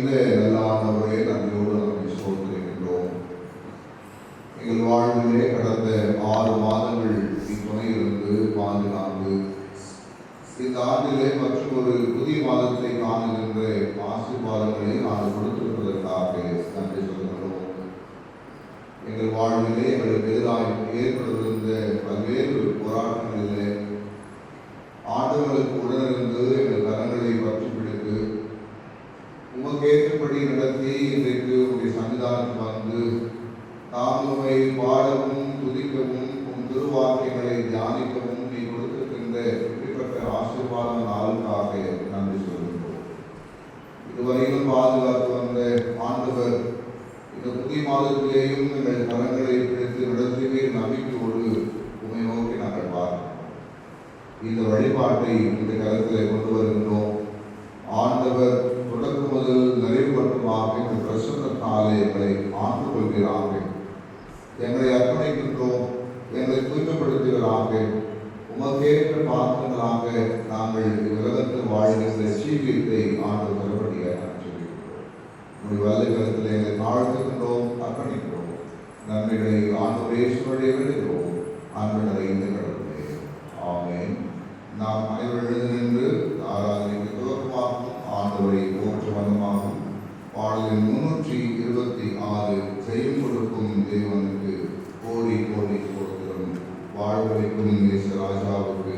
நிறைந்த நல்லானவரே, நன்றியோடு நம்மை சோதரிக்கின்றோம். எங்கள் வாழ்விலே கடந்த 6 மாதங்கள் துணையிலிருந்து பாதுகாப்பு, இந்த ஆண்டிலே மற்றும் ஒரு புதிய மாதத்தை காணுகின்ற ஆசீர்வாதங்களை நாங்கள் கொடுத்திருப்பதற்காக நன்றி சொல்கிறோம். எங்கள் வாழ்விலே எங்களுக்கு எதிராக ஏற்படுத்திருந்த பல்வேறு போராட்டங்களிலே ஆண்டவர்களுக்கு உடனிருந்து எங்கள் கரங்களை பற்றி பிடித்து உமக்கேற்றபடி நடத்தி இன்றைக்கு உங்களுடைய சன்னிதானத்தில் வந்து தாமுமை பாடவும் துதிக்கவும் உன் திருவாக்கியங்களை தியானிக்கவும் நீ கொடுத்திருக்கின்ற இப்படிப்பட்ட ஆசீர்வாத நாளுக்காக நன்றி சொல்கின்றோம். இதுவரையிலும் பாதுகாத்து வந்த ஆண்டவர் இந்த புதிய மாதத்திலேயும் எங்கள் கரங்களை பிடித்து நடத்திவே நம்பிக்கையோடு உமை நோக்கி நாங்கள் பார்க்கிறோம். இந்த வழிபாட்டை இந்த கருத்தில் கொண்டு வருகின்றோம். ஆண்டவர் தொடக்க முதல் நிறைவு மட்டுமாக இந்த பிரசன்னத்தாலே எங்களை ஆண்டு கொள்கிறார்கள். எங்களை அர்ப்பணிக்கின்றோம், எங்களை தூய்மைப்படுத்துகிறாங்க. உமக்கேற்ற பாத்திரங்களாக நாங்கள் உலகத்தில் வாழ்கின்ற ஜீவியத்தை ஆண்டு மறுபடியாக உங்களுடைய வலது கருத்தில் எங்களை தாழ்த்துகின்றோம், அர்ப்பணிக்கிறோம். நன்மைகளை ஆண்டவரே சொல்லிய விடுகிறோம். அன்பு நிறைந்த கடவுளே, ஆமென். நாம் அனைவரும் எழுந்து நின்று ஆராதனைக்கு துவக்கமாகும் ஆண்டவரை போற்ற வண்ணமாகும் பாடலின் 326 ஜெயம் கொடுக்கும் தேவனுக்கு கோடி கோடி சோத்திரம், வாழ்வழைக்கும் ராஜாவுக்கு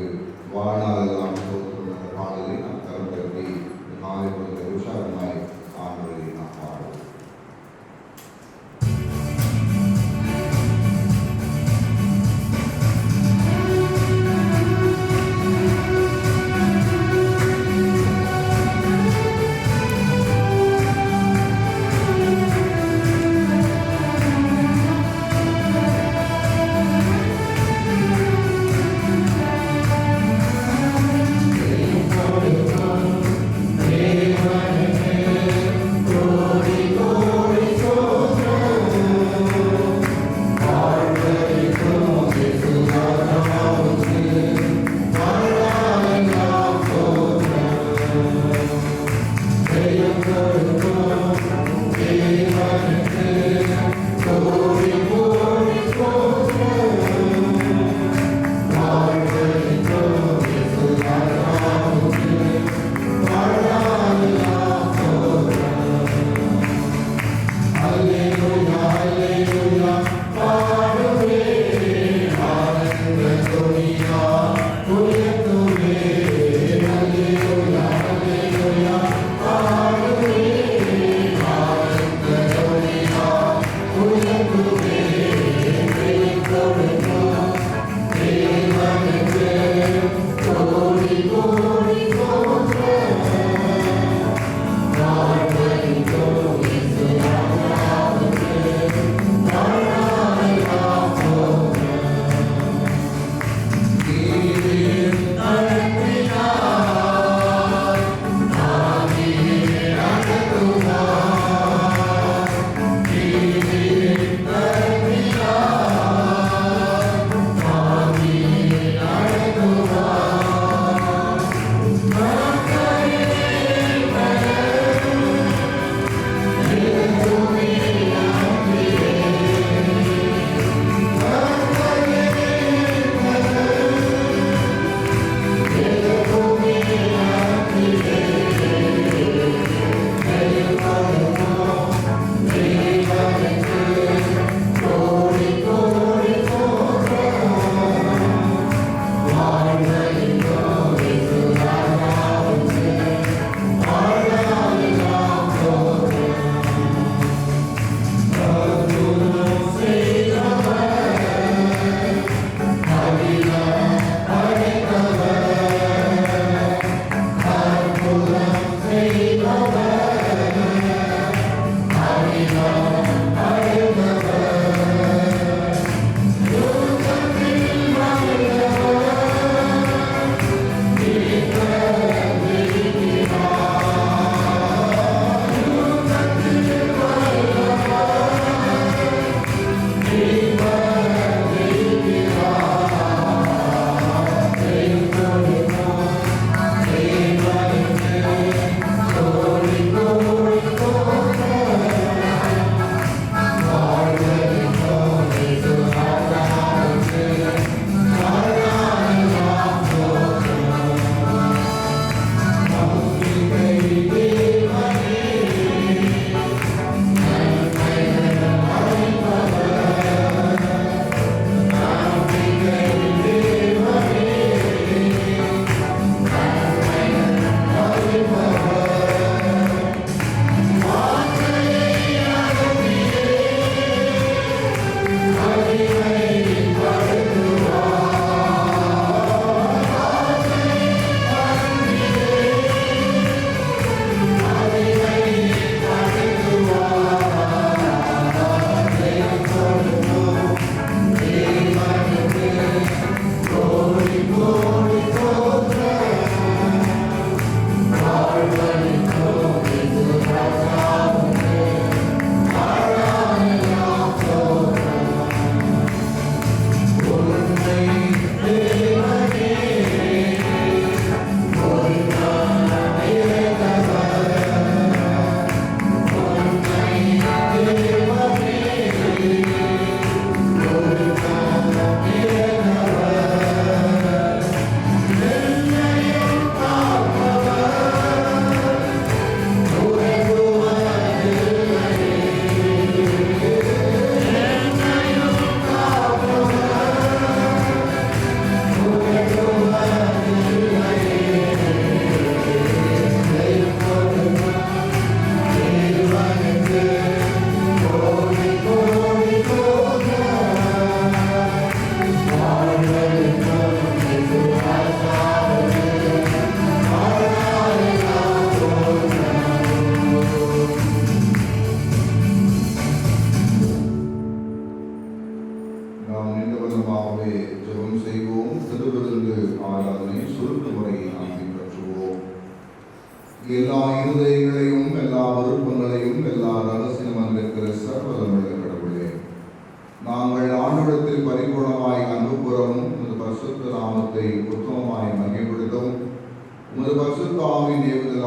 வாழ்நாளெல்லாம் சோத்திரம் என்ற பாடலை நாம் தரம் கட்டி நாளை பொழுது உற்சாகமாய் ஆண்டவரை நாம் பாடுவோம். Thank you.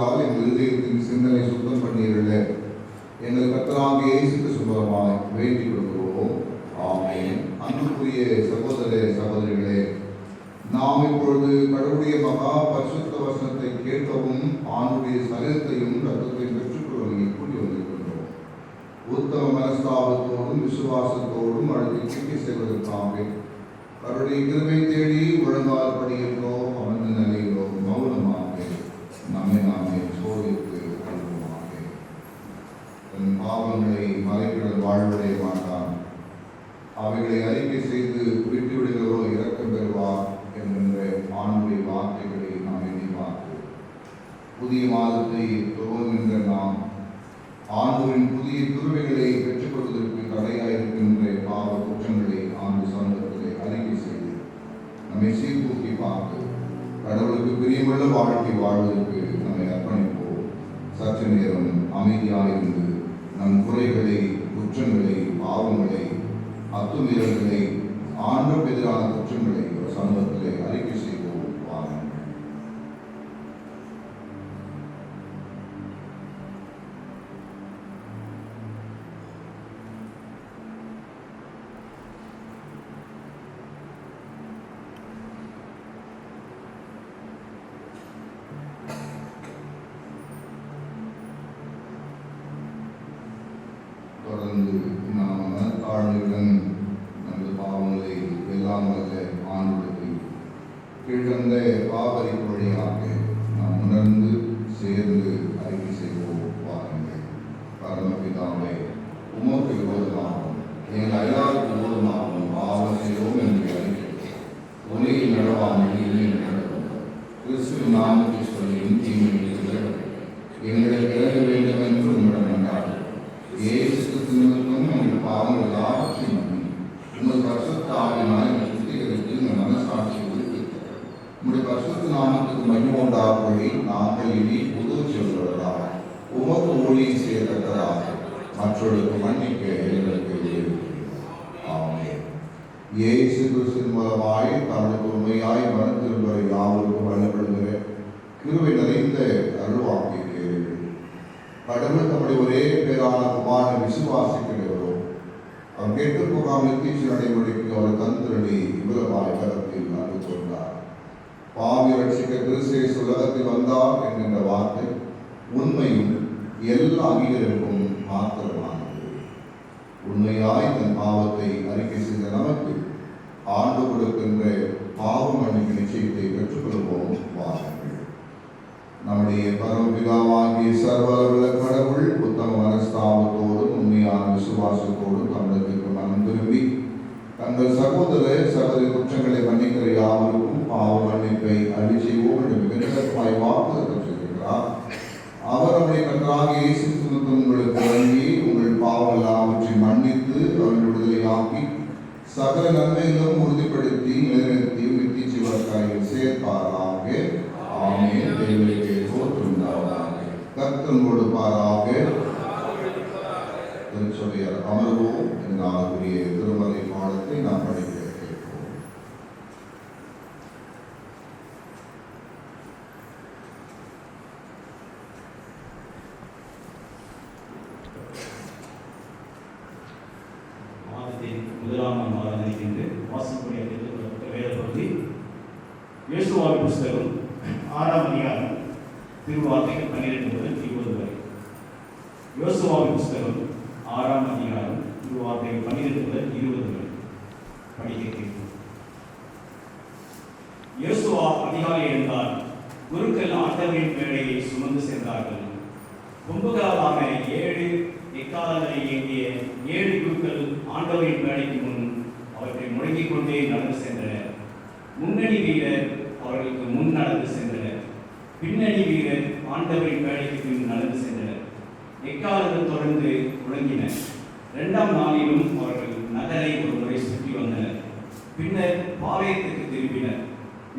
வார்த்தைகளால் எங்கள் இருதயத்தின் சிந்தனை சுத்தம் பண்ணீர்களே. எங்கள் கர்த்தராகிய இயேசு கிறிஸ்து மூலமாய் வேண்டிக் கொள்கிறோம். ஆமென். அன்புக்குரிய சகோதர சகோதரிகளே, நாம் இப்பொழுது கடவுளுடைய மகா பரிசுத்த வசனத்தை கேட்கவும் ஆண்டுடைய சரீரத்தையும் ரத்தத்தையும் பெற்றுக்கொள்வதையும் கூடி வந்திருக்கின்றோம். உத்தம மனஸ்தாபத்தோடும் விசுவாசத்தோடும் அடுத்து கேட்க செய்வதற்காக அவருடைய கிருபை தேடி ஒழுங்கால் படுகின்றோம். அமர்ந்த நிலையிலோ மௌனமாக நம்மை நாமே சோதித்து அனுபவமாக தன் பாவங்களை மறைக்கிற வாழ்வடைய மாட்டான். அவைகளை அறிக்கை செய்து விட்டுவிடுகிறோ இரக்கம் பெறுவார் என்கின்ற ஆண்டுடைய வார்த்தைகளை நாம் எண்ணி பார்த்து புதிய மாதத்தை துவங்குகின்ற நாம் ஆண்டவரின் புதிய கிருபைகளை பெற்றுக்கொள்வதற்கு தடையாயிருக்கின்ற பாவ குற்றங்களை ஆண்டு சமூகத்திலே அறிக்கை செய்து நம்மை சீர்தூக்கி பார்த்து கடவுளுக்கு பிரியமுள்ள வாழ்க்கை வாழ்வதற்கு நம்மை அர்ப்பணிப்போம். சற்று நேரம் அமைதியாயிருந்து நம் குறைகளை, குற்றங்களை, பாவங்களை, அத்துமீறல்களை, ஆண்டுக்கு எதிரான குற்றங்களை ஒரு சமூகத்திலே அறிக்கை செய்வோம். வாருங்கள். தொடர்ந்து நாம் மனத்தாழ்மையுடன் நமது பாவங்களை எல்லாம் வல்ல ஆண்டுக்கு கீழ்கண்ட பாவரிப்பு வழியாக நாம் உணர்ந்து சேர்ந்து அறிக்கை செய்வோம். வாருங்கள். பரமபிதாவே, உமக்கு விரோதமாகும் எங்கள் அயலாருக்கு விரோதமாகும் பாவம் செய்வோம் என்று அறிக்கை உலகில் நடவாமல் இல்லை நடக்கும் கிறிஸ்துவின் நாமத்தை சொல்லியும் தீமையை எங்களை விலக வேண்டும் என்று உங்களிடம் நன்றார்கள். இயேசு கிறிஸ்துவிற்கும் எங்கள் பாவங்கள் எல்லாவற்றையும் நம்பி உங்கள் பரிசுத்த ஆவியினால் சுத்திகரித்து எங்கள் மனசாட்சியை உறுதித்த உங்களுடைய பரிசுத்த நாமத்துக்கு மகிமை உண்டாகும்படி நாங்கள் இனி புது சொல்வதாக உமக்கு ஊழியம் செய்யத்தக்கதாக மற்றவர்களுக்கு மன்னிக்க எங்களுக்கு. ஆமென். இயேசு கிறிஸ்துவின் மூலமாய் தனது உண்மையாய் மனத்திருப்பதை யாவருக்கும் வழங்கப்படுகிற கிருபை நிறைந்த அருள்வாக்கை கேளுங்கள். கடவுள் தம்முடைய ஒரே பேரான குமாரனை விசுவாசிக்கிறவரோ அவர் கேட்டு போகாமல் தீட்சி நடைமுறைக்கு அவர் தந்திரடி இவ்வளவாய் கரத்தில் அன்பு கொண்டார். பாவி ரட்சிக்க கிறிஸ்து உலகத்தில் வந்தார் என்கின்ற வார்த்தை உண்மையும் எல்லா அங்கீகரிப்பும் மாத்திரமானது. உண்மையாய் தன் பாவத்தை அறிக்கை செய்த நமக்கு ஆண்டு கொடுக்கின்ற பாவ மன்னிப்பு நிச்சயத்தை பெற்றுக்கொள்வோம். வாருங்கள். நம்முடைய பரமபிதாவாகிய சர்வவல்ல கடவுள் உத்தம மனஸ்தாபத்தோடும் உண்மையான விசுவாசத்தோடும் தமிழகத்திற்கு மனம் திரும்பி தங்கள் சகோதர சகோதரி குற்றங்களை மன்னிக்கிற யாவருக்கும் பாவ மன்னிப்பை அழி செய்வோம் என்று மிகமாய் வாக்குறுதி சொல்கிறார். அவர் நம்முடைய கர்த்தராகிய இயேசு கிறிஸ்து உங்களுக்கு வழங்கி உங்கள் பாவம் எல்லாவற்றை மன்னித்து அவர்கள் விடுதலையாக்கி சகல நன்மைகளும் உறுதிப்படுத்தி நிலைநிறுத்தி நித்திய ஜீவக்காரில் சேர்ப்பாராக. ஆமென். தேவனுக்கு தோற்றுண்டாவதாக. கர்த்தர் கொடுப்பாராக. திருச்சபையார் அமர்வோம். நாளுக்குரிய திருமறை பாடத்தை நாம் படிக்க கேட்போம். மாதத்தின் முதலாம் மாதத்திற்கு வாசிப்புடைய வேத பகுதி யோசுவாவின் புஸ்தகம் 6ஆம் அதிகாரம் திருவார்த்தைகள் 12 முதல் 20 வரை. யோசுவாவின் புஸ்தகம் 6ஆம் அதிகாரம் திருவார்த்தைகள் 12 முதல் 20 வரை படிக்க கேட்போம். யோசுவா அதிகாலை எழுந்தார். குருக்கள் ஆண்டவரின் மேடையை சுமந்து சென்றார்கள். கொம்புகளாலான 7 எக்காலங்களை ஏந்திய 7 குருக்கள் ஆண்டவரின் மேடைக்கு முன் அவற்றை முழங்கிக் கொண்டே நடந்து சென்றனர். முன்னணி வீரர் அவர்களுக்கு முன் நடந்து சென்றனர். பின்னணி வீரர் ஆண்டவரின் மேடைக்கு பின் நடந்து சென்றனர். எக்காலங்கள் தொடர்ந்து முழங்கின. 2ஆம் நாளிலும் அவர்கள் நகரை ஒரு முறை சுற்றி வந்தனர். பின்னர் பாளையத்துக்கு திரும்பினர்.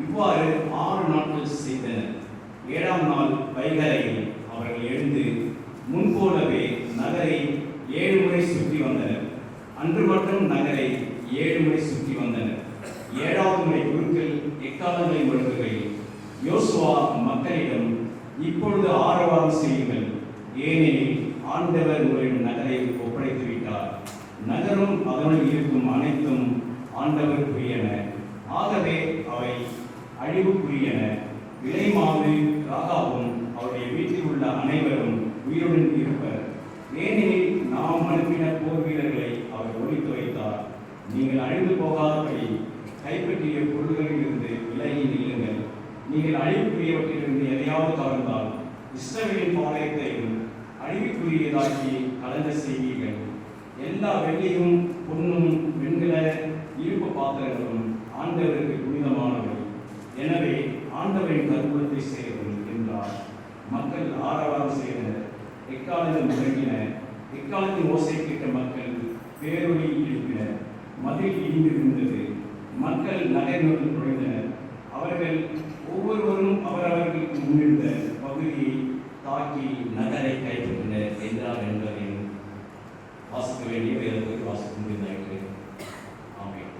இவ்வாறு 6 நாட்கள் செய்தனர். 7ஆம் நாள் வைகரையில் அவர்கள் எழுந்து முன்போலவே நகரை 7 முறை சுற்றி வந்தனர். அன்று மட்டும் நகரை 7 முறை சுற்றி வந்தனர். 7ஆவது முறை குருக்கள் எக்காலங்களை முழங்குகையில் யோசுவா மக்களிடம், இப்பொழுது ஆரவாரம் செய்யுங்கள், ஏனெனில் ஆண்டவர் உங்களின் நகரை ஒப்படைத்து விட்டார். நகரும் அதனுள் இருக்கும் அனைத்தும் ஆண்டவருக்குரியன, ஆகவே அவை அழிவுக்குரியன. விலைமாது ராகாவும் அவருடைய வீட்டில் உள்ள அனைவரும் உயிருடன் இருப்பர், ஏனெனில் நாம் அனுப்பின போர் வீரர்களை அவர் ஒழித்து வைத்தார். நீங்கள் அழிந்து போகாதபடி கைப்பற்றிய பொருள்களிலிருந்து விலகி நில்லுங்கள். நீங்கள் அழிவுக்குரியவற்றிலிருந்து எதையாவது கவர்ந்தால் இஸ்ரவேலின் பாளையத்தையும் அழிவுக்குரியதாக்கி கலங்க செய்வீர்கள். எல்லா வெள்ளியும் பொன்னும் வெண்கல இருப்பு பாத்திரங்களும் ஆண்டவருக்கு புனிதமானவை, எனவே ஆண்டவரின் கருவூலத்தை சேரும் என்றார். மக்கள் ஆரவாரம் செய்தனர், எக்காலத்தில் முழங்கின. எக்காலத்தின் ஓசை கேட்ட மக்கள் பேரொலி எழுப்பினர். மதில் இடிந்து விழுந்தது, மக்கள் நகரினுள் நுழைந்தனர். அவர்கள் ஒவ்வொருவரும் அவரவர்களுக்கு முன்னிருந்த பகுதியை தாக்கி நகரை கைப்பற்றினர் என்றார் என்பதை வாசிக்க வேண்டிய வேதத்தை வாசிக்க முடிந்தாயிற்று. ஆமென்.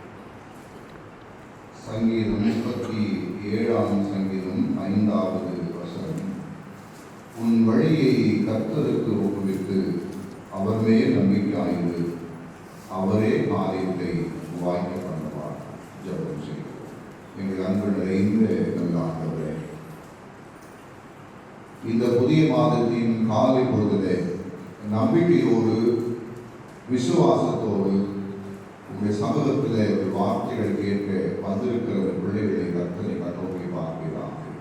சங்கீதம் 37ஆம் சங்கீதம் 5வது வசனம். உன் வழியை கர்த்தருக்கு ஒப்புவித்து அவர் மேல் நம்பிக்கையாயிரு, அவரே காரியத்தை வாய்க்க பண்ணுவார். ஜெபம் செய்வோம். எங்கள் அன்பு நிறைந்த நல்ல ஆண்டவரே, இந்த புதிய மாதத்தின் காலை பொழுதிலே நம்பிக்கையோடு விசுவாசத்தோடு உங்களுடைய சமூகத்தில் ஒரு வார்த்தைகள் கேட்க வந்திருக்கிற பிள்ளைகளை கர்த்தரை கண்ணோக்கி பார்க்கிறார்கள்.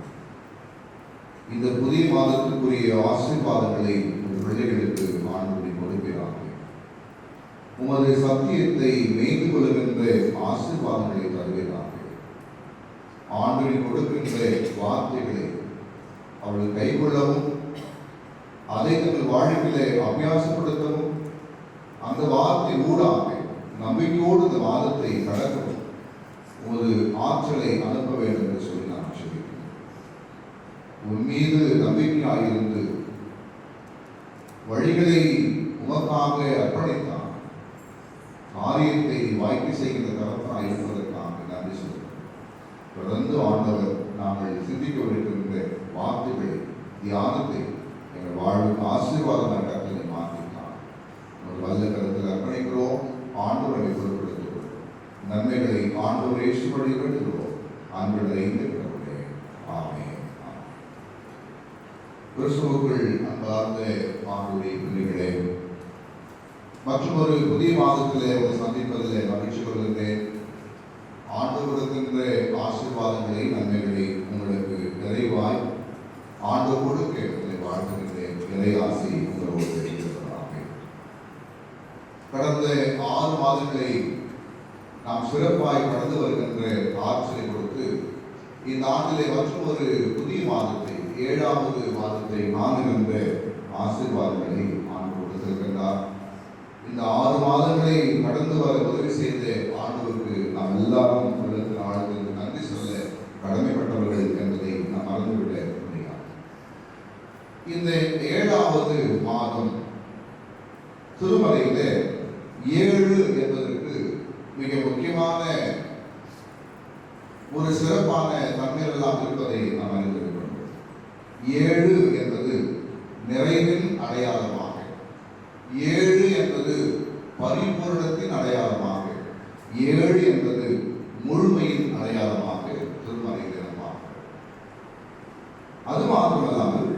இந்த புதிய மாதத்துக்குரிய ஆசீர்வாதங்களை உங்கள் பிள்ளைகளுக்கு ஆண்டவரை கொடுக்கிறார்கள். உமது சத்தியத்தை மேய்ந்து கொள்கின்ற ஆசீர்வாதங்களை தருகிறார்கள். ஆண்டவரை கொடுக்கின்ற வார்த்தைகளை அவர்கள் கைக்கொள்ளவும், அதை தங்கள் வாழ்க்கையிலே அபியாசப்படுத்தவும், அந்த வார்த்தை ஊடாக நம்பிக்கையோடு இந்த வாதத்தை கடக்கவும் ஒரு ஆற்றலை அனுப்ப வேண்டும் என்று சொல்லி நான் ஆசைப்படுகிறேன். உன் மீது நம்பிக்கையாயிருந்து வழிகளை உமக்காக அர்ப்பணித்தான் காரியத்தை வாய்ப்பு செய்கின்ற தரப்பாக இருப்பதற்காக நன்றி சொல்கிறேன். தொடர்ந்து ஆண்டவர் நாங்கள் சிந்திக்கவிருக்கின்ற வார்த்தைகளை, தியானத்தை எங்கள் வாழ்வுக்கு ஆசீர்வாதமாக கருத்தை மாற்றித்தான் ஒரு வல்ல கருத்தில் அர்ப்பணிக்கிறோம். ஆண்டவரை பொருட்படுத்துகிறோம். நன்மைகளை ஆண்டவரை ஏற்றும்படி வேண்டுகிறோம். ஆண்டவரை இருக்கிறவர்களே, ஆமென். கிறிஸ்துவுக்குள் அன்பார்ந்த ஆண்டவருடைய பிள்ளைகளே, மற்றும் ஒரு புதிய மாதத்திலே ஒரு சந்திப்பதிலே மகிழ்ச்சி கொள்கின்றேன். ஆண்டவர் கொடுக்கின்ற ஆசீர்வாதங்களை, நன்மைகளை உங்களுக்கு நிறைவாய் ஆண்டவர் கொடுக்க வாழ்த்துகின்றேன். இறையாசி உங்களோடு இருக்கிறார்கள். கடந்த 6 மாதங்களை நாம் சிறப்பாய் கடந்து வருகின்ற ஆற்றலை கொடுத்து இந்த ஆண்டிலே மற்றும் ஒரு புதிய மாதத்தை, 7வது மாதத்தை காணுகின்ற ஆசீர்வாதங்களை ஆண்டு கொடுத்திருக்கின்றார். இந்த 6 மாதங்களை கடந்து வர உதவி செய்த ஆண்டவருக்கு நாம் எல்லாரும் உள்ளத்தின் ஆழ்ந்து நன்றி சொல்ல கடமைப்பட்டவர்கள் என்பதை நாம் மறந்துவிட முடியாது. இந்த 7வது மாதம் திருமலையில 7 என்பதற்கு மிக முக்கியமான ஒரு சிறப்பான தன்மைகள் எல்லாம் இருப்பதை நாம் அறிந்திருக்கிறோம். 7 என்பது நிறைவின் அடையாளமாக, 7 என்பது பரிபூரணத்தின் அடையாளமாக, 7 என்பது முழுமையின் அடையாளமாக திருமலையில் இருப்பாங்க. அது மாத்திரமல்லாமல்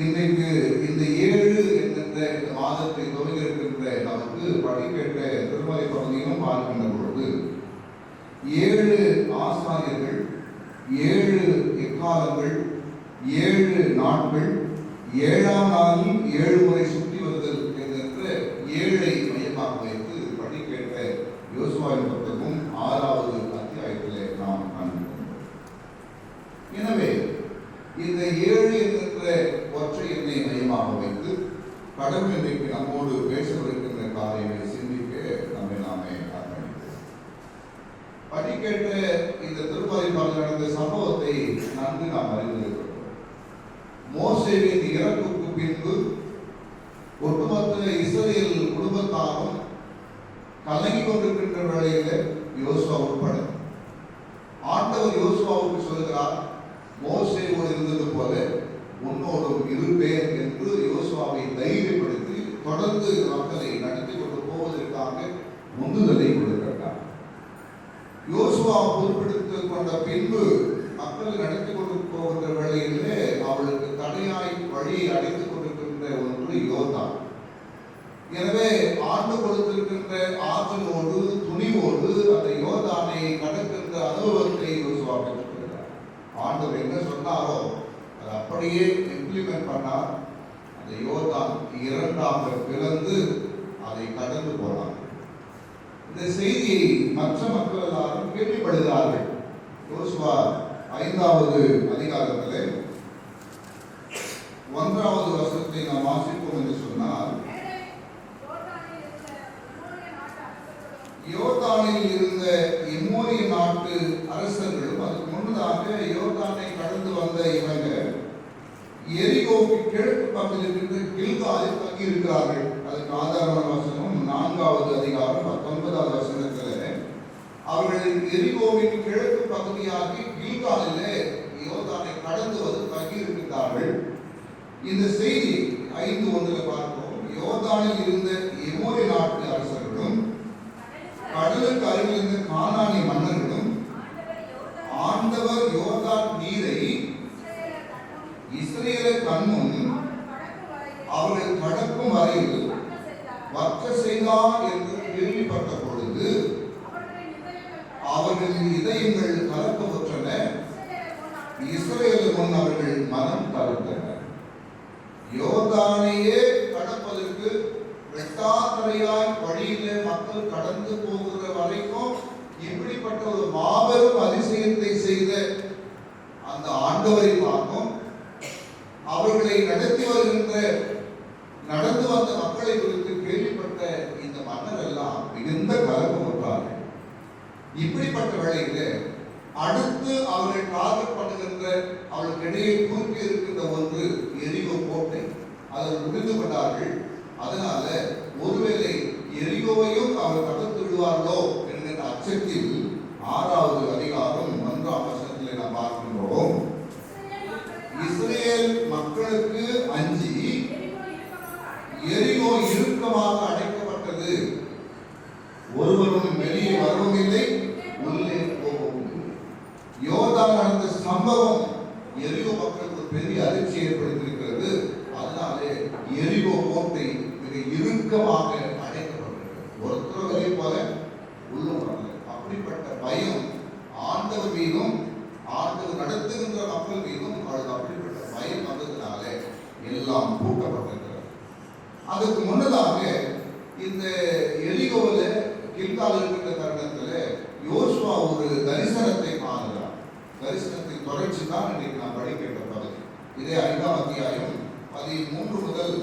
இன்றைக்கு இந்த 7 என்கின்ற இந்த மாதத்தை துவங்கி இருக்கின்ற நமக்கு படிக்கேற்ற திருமலை பகுதியிலும் பார்க்கின்ற பொழுது 7 ஆசாரியர்கள், 7 எக்காலங்கள், 7 நாட்கள், 7ஆம் நாளில் 7 முறை சுற்றி வருதல் என்கின்ற 7ஐ மையமாக வைத்து படிக்கேற்ற யோசுவாவின் புத்தகம் 6வது அத்தியாயத்திலே நாம் காண்கிறோம். எனவே இந்த 7 என்கின்ற ஒற்றை எண்ணை மையமாக வைத்து கடவுள் இன்றைக்கு நம்மோடு பேசவிருக்கின்ற காரியங்களை சிந்திக்க நம்மை நாமே அர்ப்பணிக்கிறோம். படிக்கேற்ற இந்த திருமலைப்பால் நடந்த சம்பவத்தை நன்கு நாம் அறிந்திருக்கிறோம். மோசேவின் இறப்புக்கு பின்பு ஒட்டுமொத்த இஸ்ரவேல் குடும்பத்தாரும் கலங்கி கொண்டிருக்கின்ற வேளையில யோசுவா உட்பட ஆண்டவர் யோசுவாவுக்கு சொல்கிறார், மோசேவோடு இருந்தது போல உன்னோடு உங்களோடும் இருப்பேன் என்று யோசுவாவை தைரியப்படுத்தி தொடர்ந்து மக்களை நடத்தி கொண்டு போவதற்காக முன்னுதலை கொடுக்கிறார். யோசுவா பொறுப்பெடுத்துக் கொண்ட பின்பு மக்கள் நடத்தி கொண்டு போகின்ற வேளையிலே அவளுக்கு தடையாய் வழியை அடைத்துக் கொண்டிருக்கின்ற ஒன்று யோர்தான். எனவே ஆண்டு கொடுத்திருக்கின்ற ஆற்றலோடு துணிவோடு அந்த யோர்தானை கடக்கின்ற அனுபவத்தை யோசுவா பெற்றுக்கொள்கிறார். ஆண்டவர் என்ன சொன்னாரோ அதை அப்படியே இம்ப்ளிமெண்ட் பண்ணார். அந்த யோர்தான் இரண்டாக பிளந்து அதை கடந்து போனார். இந்த செய்தியை மற்ற மக்கள் எல்லாரும் கேள்விப்படுகிறார்கள். யோசுவா 5வது அதிகாரத்திலே 1வது வசனத்தை நாம் வாசிப்போம் என்று சொன்னால், யோர்தானில் இருந்த எமோரிய நாட்டு அரசர்களும் அதுக்கு முன்னதாக யோர்தானை கடந்து வந்த இவங்க எரிகோவுக்கு கிழக்கு பகுதியில் இருக்கின்ற கில்காலில் தங்கி இருக்கிறார்கள். அதுக்கு ஆதாரமான வசனம் 4வது அதிகாரம் 19வது வசனத்தில் அவர்கள் எரிகோவின் கிழக்கு பகுதியாகி கில்காலிலே யோர்தானை கடந்து வந்து தங்கி இருக்கிறார்கள். இந்த செய்தி 5:1 பார்ப்போம். யோர்தானில் இருந்த எமோரிய நாட்டு அரசர்களும் கடலுக்கு அருகில் இருந்த கானானிய மன்னர்களும் ஆண்டவர் யோர்தான் நீரை இஸ்ரவேலர் கண்முன் அவர்கள் கடக்கும் வரையில் வற்ற செய்தார் என்று கேள்விப்பட்ட பொழுது அவர்களின் இதயங்கள் கலக்கமுற்றன, இஸ்ரவேலர் முன் அவர்கள் மனம் தளர்ந்தனர். யோர்தானையே கடப்பதற்கு வெட்டாத்தரையாய் வழியிலே மக்கள் கடந்து போகிற வரைக்கும் இப்படிப்பட்ட ஒரு மாபெரும் அதிசயத்தை செய்த அந்த ஆண்டவரை பார்க்கும். அவர்களை நடத்தி வருகின்ற நடந்து வந்த மக்களை குறித்து கேள்விப்பட்ட இந்த மன்னர் எல்லாம் மிகுந்த கலக்கமுற்றார்கள். இப்படிப்பட்ட வேளையில அடுத்து அவர்கள் டார்கெட் பண்ணுகின்ற அவர்களுக்கு இடையே குறுக்கே இருக்கின்ற ஒன்று எரிகோ கோட்டை. அதை புரிந்து கொண்டார்கள். அதனால ஒருவேளை எரிகோவையும் அவர் தடுத்து விடுவார்களோ என்கிற அச்சத்தில் 6வது அதிகாரம் 1ஆம் வசனத்தில் நாம் பார்க்கின்றோம். இஸ்ரேல் மக்களுக்கு அஞ்சி எரிகோ இறுக்கமாக அடைக்கப்பட்டது. ஒருவரும் வெளியே வரவும் இல்லை, உள்ளே போகவும் இல்லை. யோர்தான் நடந்த சம்பவம் எரிகோ மக்களுக்கு ஒரு பெரிய அதிர்ச்சி ஏற்படுத்தியிருக்கிறது. அதனாலே எரிகோ கோட்டை மிக இறுக்கமாக அடைக்கப்பட்டிருக்கிறது. ஒருத்தர் வெளியே போல உள்ளும் வரல. அப்படிப்பட்ட பயம் ஆண்டவர் மீதும் ஆண்டவர் நடத்துகின்ற மக்கள் மீதும் அவளுக்கு அப்படிப்பட்ட பயம் வந்ததுனாலே எல்லாம் பூட்டப்பட்டிருக்கிறது. அதுக்கு முன்னதாக இந்த எரிகோவில் கில்கால் இருக்கின்ற தருணத்தில் யோசுவா ஒரு தரிசனத்தை காணுகிறார். தரிசனத்தை தொடர்ச்சி தான் இன்றைக்கு நாம் படிக்கின்ற பகுதி. இதே 5ஆம் அத்தியாயம் 13 முதல்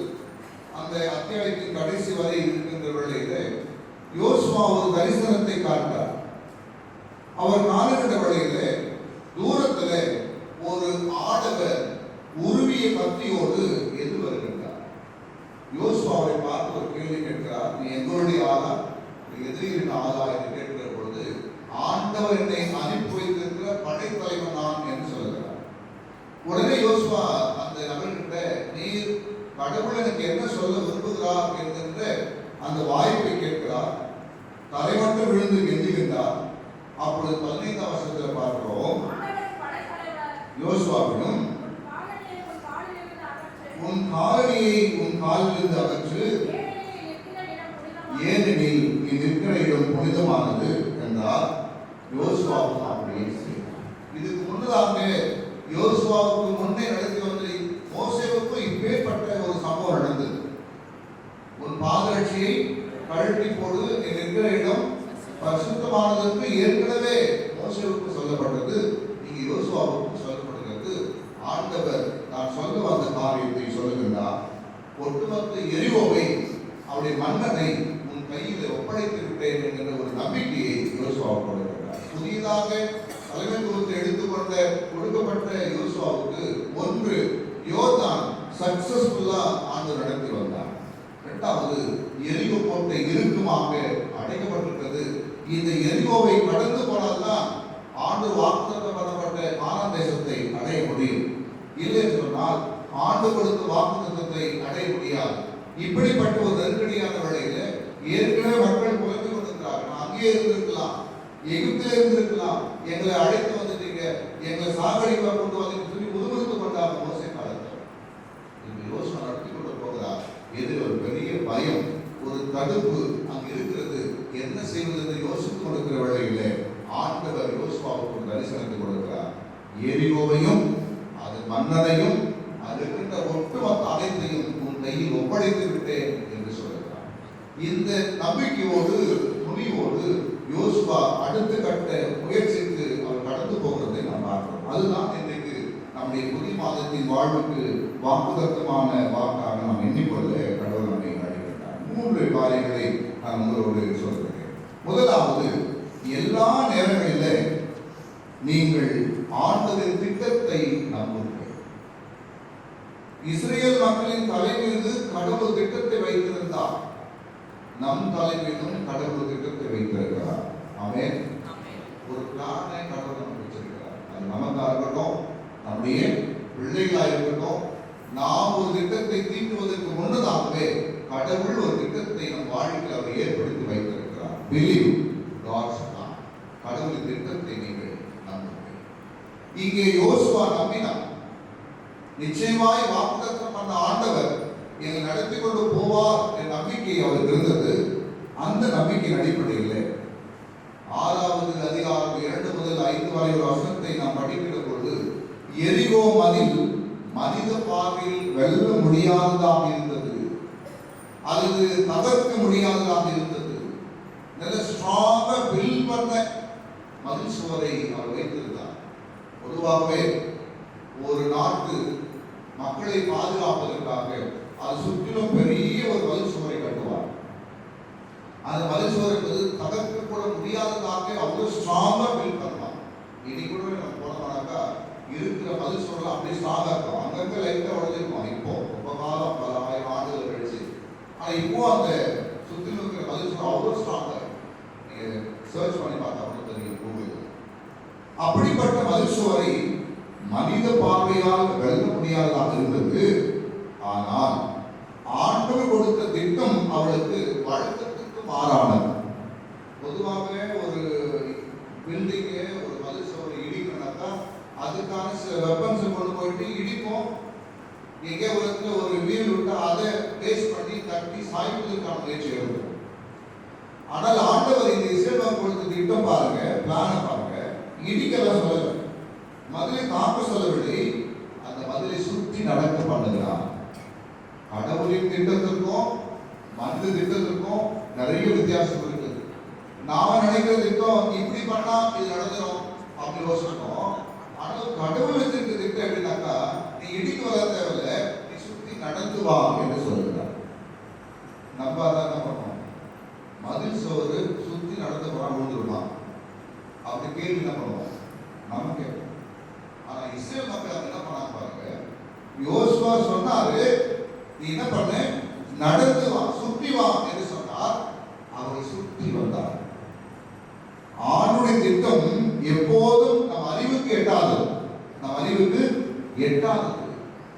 அந்த அத்தியாயத்தின் கடைசி வரை இருக்கின்ற வேளையில யோசுவா ஒரு தரிசனத்தை காண்கிறார். அவர் காணுகின்ற வேளையில தூரத்துல ஒரு ஆடவர் உருவிய கத்தியோடு எதிர் வருகின்றார். யோசுவாவை பார்த்து ஒரு கேள்வி கேட்கிறார், நீ எங்களுடைய ஆளா, எதிரியின் ஆளா என்று கேட்கிற பொழுது, ஆண்டவர் என்னை அனுப்பி வைத்திருக்கிற படைத்தலைவன் நான் என்று சொல்கிறார். உடனே யோசுவா அந்த நபர்கிட்ட, நீர் கடவுள் எனக்கு என்ன சொல்ல விரும்புகிறார் என்கின்ற அந்த வாய்ப்பை கேட்கிறார். தலைமட்டம் விழுந்து கெஞ்சுகின்றார். அப்பொழுது 15ஆம் வசனத்தில் பார்க்கிறோம், யோசுவாவிடம் உன் காலணியை உன் காலிலிருந்து அகற்று, ஏனெனில் நீ நிற்கிற இடம் புனிதமானது என்றார். யோசுவாவுக்கு அப்படியே செய்தார். இதுக்கு முன்னதாக யோசுவாவுக்கு முன்னே நடத்தி வந்த மோசேவுக்கும் இப்பேற்பட்ட ஒரு சம்பவம் நடந்தது. உன் பாதரட்சியை கழட்டி போடு, நீ நிற்கிற இடம் பரிசுத்தமானதற்கு ஏற்கனவே மோசேவுக்கு சொல்லப்பட்டது. நீங்க யோசுவாவுக்கு சொல்லப்படுகிறது. ஆண்டவர் நான் சொல்ல வந்த காரியத்தை சொல்லுகின்றார். ஒட்டுமொத்த எரிகோவை அவருடைய மன்னனை உன் கையில் ஒப்படைத்து விட்டேன் என்கிற ஒரு நம்பிக்கையை யோசுவாவுக்கு கொடுக்கிறார். புதிதாக தலைமைத்துவத்தை எடுத்துக்கொண்ட கொடுக்கப்பட்ட யோசுவாவுக்கு ஒன்று, யோர்தான் சக்சஸ்ஃபுல்லா ஆண்டு நடத்தி வந்தார். இரண்டாவது, எரிகோ கோட்டை இறுக்கமாக அடைக்கப்பட்டிருக்கிறது. இந்த எரிகோவை கடந்து போனால்தான் ஆண்டு வாக்குத்தத்தம் பண்ணப்பட்ட கானான் தேசத்தை அடைய முடியும். இல்லை சொன்னால் ஆண்டு கொடுத்த வாக்குத்தத்தத்தை அடைய முடியாது. இப்படிப்பட்ட ஒரு நெருக்கடியான வேளையில ஏற்கனவே மக்கள் புலம்பி கொண்டிருக்கிறார்கள். அங்கே இருந்திருக்கலாம், எகிப்தில் இருந்திருக்கலாம், எங்களை அழைத்து வந்துட்டீங்க, எங்களை சாகடிக்க கொண்டு வந்து சொல்லி முதுமுறுத்து கொண்டாங்க மோசே காலத்தில். இந்த யோசனை நடத்தி கொண்டு போகிறார். எதில் ஒரு பெரிய பயம், ஒரு தடுப்பு அங்கு இருக்கிறது. என்ன செய்வது என்று யோசித்துக் கொண்டிருக்கிற வேளையிலே ஆண்டவர் யோசுவாவுக்கு ஒரு தரிசனத்தை கொடுக்கிறார். எரிகோவையும் அது மன்னரையும் அது இருக்கின்ற ஒட்டுமொத்த அனைத்தையும் உன் கையில் ஒப்படைத்து விட்டேன் என்று சொல்கிறார். இந்த நம்பிக்கையோடு துணிவோடு யோசுவா அடுத்த கட்ட முயற்சிக்கு அவர் கடந்து போகிறதை நாம் பார்க்கிறோம். அதுதான் இன்றைக்கு நம்முடைய புதிய மாதத்தின் வாழ்வுக்கு வாக்குத்தத்தமான வாக்காக நாம் எண்ணிக்கொள்ள கடவுள் நம்மை அழைக்கிறார். 3 காரியங்களை நான் உங்களோடு சொல்கிறேன். முதலாவது, எல்லா நேரங்களிலும் நீங்கள் ஆண்டவரின் திட்டத்தை நம்புங்கள். இஸ்ரேல் மக்களின் தலை மீது கடவுள் திட்டத்தை வைத்திருந்தார். நம் தலை மீதும் கடவுள் திட்டத்தை வைத்திருக்கிறார். ஆமென். ஒரு பிளானை கடவுள் நமக்கு வச்சிருக்கிறார். அது நமக்கா இருக்கட்டும், நம்முடைய பிள்ளைகளா இருக்கட்டும், நாம் ஒரு திட்டத்தை தீட்டுவதற்கு முன்னதாகவே கடவுள் ஒரு திட்டத்தை நம் வாழ்க்கையில் அவர் ஏற்படுத்தி வைத்திருக்கிறார். Believe God's plan. கடவுளின் திட்டத்தை நீங்கள் நம்புங்கள். இங்கே யோசுவா நம்பினார். நிச்சயமாய் வாக்குத்தத்தம் பண்ண ஆண்டவர் எங்களை நடத்தி கொண்டு போவார் என்ற நம்பிக்கை அவருக்கு இருந்தது. அந்த நம்பிக்கையின் அடிப்படையில் 6வது அதிகாரம் 2 முதல் 5 வரை ஒரு வசனத்தை நாம் படிக்கிற பொழுது, எரிகோ மதில் மனித பார்வையில் வெல்ல முடியாததாக இருந்தது, அல்லது தகர்க்க முடியாததாக இருந்தது. நல்ல ஸ்ட்ராங்கா பில்ட் பண்ண மதில் சுவரை அவர் வைத்திருந்தார். பொதுவாகவே ஒரு நாட்டு மக்களை பாதுகாப்பதற்காக அது சுற்றிலும் பெரிய ஒரு மதில் சுவரை கட்டுவார். அந்த மதில் சுவர் என்பது தகர்க்க கூட முடியாததாக அவ்வளவு ஸ்ட்ராங்கா பில்ட் பண்ணுவாங்க. இனி கூட நம்ம போனோம்னாக்கா இருக்கிற மதில் சுவர்கள் அப்படியே ஸ்ட்ராங்கா இருக்கும். அங்கங்க லைட்டா உடஞ்சிருக்கும். இப்போ ரொம்ப காலம், பல 1000 ஆண்டுகள் கழிச்சு, ஆனா இப்போ அந்த சுற்றிலும் இருக்கிற மதில் சுவர் அவ்வளவு ஸ்ட்ராங்கா இருக்கும். நீங்க சர்ச் பண்ணி பார்த்தா கூட தெரியும் கூகுள். அப்படிப்பட்ட மதில் சுவரை மனித பார்வையால் வெல்ல முடியாததாக இருந்தது. ஆனால் ஆண்டவர் கொடுத்த திட்டம் அவளுக்கு வழக்கத்துக்கு மாறானது. பொதுவாகவே ஒரு பில்டிங்கு, ஒரு மதில் சுவரை இடிக்கணும்னாக்கா அதுக்கான சில வெப்பன்ஸை கொண்டு போயிட்டு இடிப்போம். எங்கே உலகத்தில் ஒரு வீல் விட்டா அதை பேஸ் பண்ணி தட்டி சாய்ப்பதற்கான முயற்சி எடுக்கும். ஆனால் ஆண்டவர் இந்த இஸ்ரேல் கொடுத்த திட்டம் பாருங்க, பிளானை பாருங்க, இடிக்கலாம் சொல்லல, மதிலை தாக்க சொல்லவில்லை, அந்த மதிலை சுற்றி நடக்க பண்ணுகிறார். கடவுளின் திட்டத்திற்கும் மனித திட்டத்திற்கும் நிறைய வித்தியாசம் இருக்குது. நாம நினைக்கிற திட்டம் இப்படி பண்ணா இது நடந்துடும் அப்படி யோசிக்கணும். ஆனால் கடவுள் வச்சிருக்க திட்டம் எப்படின்னாக்கா, நீ இடிக்க வர தேவையில்லை, நீ சுற்றி நடந்து வா என்று சொல்லுகிறார். நம்ம அதான் என்ன பண்ணோம், மதில் சோறு சுற்றி நடந்து போறான் விழுந்துருமா அப்படி கேள்வி என்ன பண்ணுவோம், நம்ம கேட்போம். ஆனா இஸ்ரேல் மக்கள் என்ன பண்ணாங்க பாருங்க, யோசுவா சொன்னாரு நீ என்ன பண்ண, நடந்து வா, சுற்றி வா என்று சொன்னார். அவரை சுற்றி வந்தார். ஆணுடைய திட்டம் எப்போதும் நம் அறிவுக்கு எட்டாதது, நம் அறிவுக்கு எட்டாதது.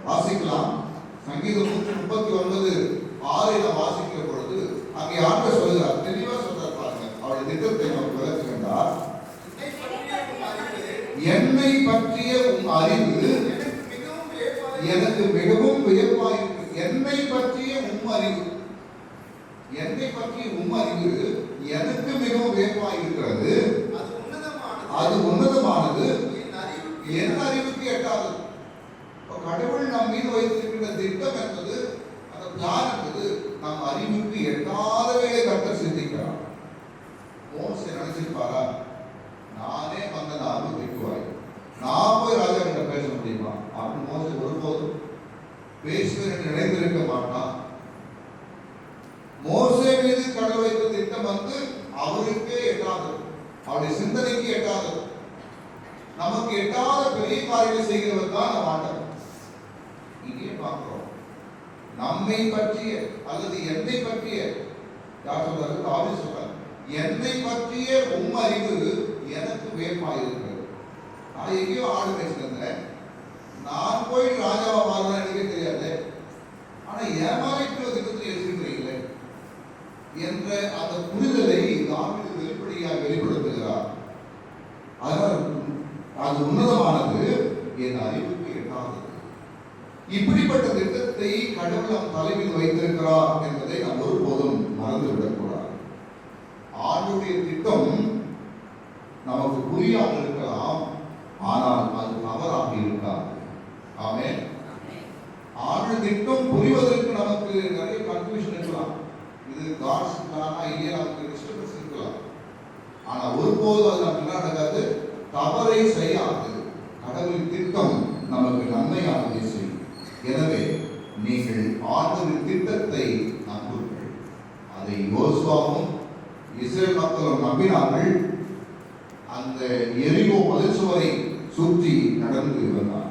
வாசிக்கலாம், சங்கீதம் 139:6 வாசிக்கிற பொழுது அங்கே ஆண்டவர் சொல்கிறார், தெளிவா சொல்றார் பாருங்க. அவருடைய திட்டத்தை நமக்கு விளக்குகின்றார். என்னை பற்றிய உன் அறிவு எனக்கு மிகவும் வியப்பாயிருக்கு. என்னை பற்றிய உம் அறிவு, என்னை பற்றிய உம் அறிவு எனக்கு மிகவும் வியப்பாயிருக்கிறது. அது உன்னதமானது, என் அறிவுக்கு எட்டாதது. கடவுள் நம் மீது வைத்திருக்கின்ற திட்டம் என்பது, அந்த பிளான் என்பது நம் அறிவுக்கு எட்டாத வேலை கர்த்தர் சிந்திக்கிறார். மோசே நினைச்சிருப்பாரா, நானே வந்த நாம திட்டுவாய், நான் போய் ராஜா கிட்ட பேச முடியுமா அப்படின்னு மோசே ஒருபோதும் பேசுவேன் என்று நினைத்திருக்க மாட்டான். மோசே மீது கடவுள் வைத்த திட்டம் வந்து அவருக்கே எட்டாதது, அவருடைய சிந்தனைக்கு எட்டாதது. நமக்கு எட்டாத பெரிய காரியங்களை செய்கிறவர் தான் நம் ஆண்டவர். இங்கே பார்க்கிறோம், நம்மை பற்றிய அல்லது என்னை பற்றிய, யார் சொல்றாரு, தாவீது சொல்றாரு, என்னை பற்றிய உம் அறிவு எனக்கு வியப்பாயிருக்கிறது. நான் எங்கேயோ ஆடு பேசுகிறேன், நான் போய் ராஜாவா மாறினா எனக்கே தெரியாது, ஆனா ஏமாறிட்டு திட்டத்தில் வச்சிருக்கிறீங்களே என்ற அந்த புரிதலை தாவீது வெளிப்படையாக வெளிப்படுத்துகிறார். அதனால் அது உன்னதமானது, என் அறிவுக்கு எட்டாதது. இப்படிப்பட்ட திட்டத்தை கடவுள் நம் தலைமையில் வைத்திருக்கிறார் என்பதை நாம் ஒருபோதும் மறந்துவிடக்கூடாது. ஆண்டுடைய திட்டம் நமக்கு புரியாமல் இருக்கலாம், ஆனால் அது தவறாக இருக்காது. ஆமென். ஆண்டு திட்டம் புரிவதற்கு நமக்கு நிறைய கன்ஃபியூஷன் இருக்கலாம். இது காட்ஸ் பிளானா இல்லையா, நமக்கு டிஸ்டர்பன்ஸ் இருக்கலாம். ஆனா ஒருபோதும் அது நமக்கு என்ன நடக்காது, தவறை செய்யாது. கடவுளின் திட்டம் நமக்கு நன்மையானதை செய்யும். எனவே நீங்கள் ஆண்டவரின் திட்டத்தை நம்புங்கள். அதை யோசுவாவும் இஸ்ரேல் மக்களும் நம்பினார்கள். அந்த எரிகோ மதில் சுவரை சுற்றி நடந்து வந்தார்.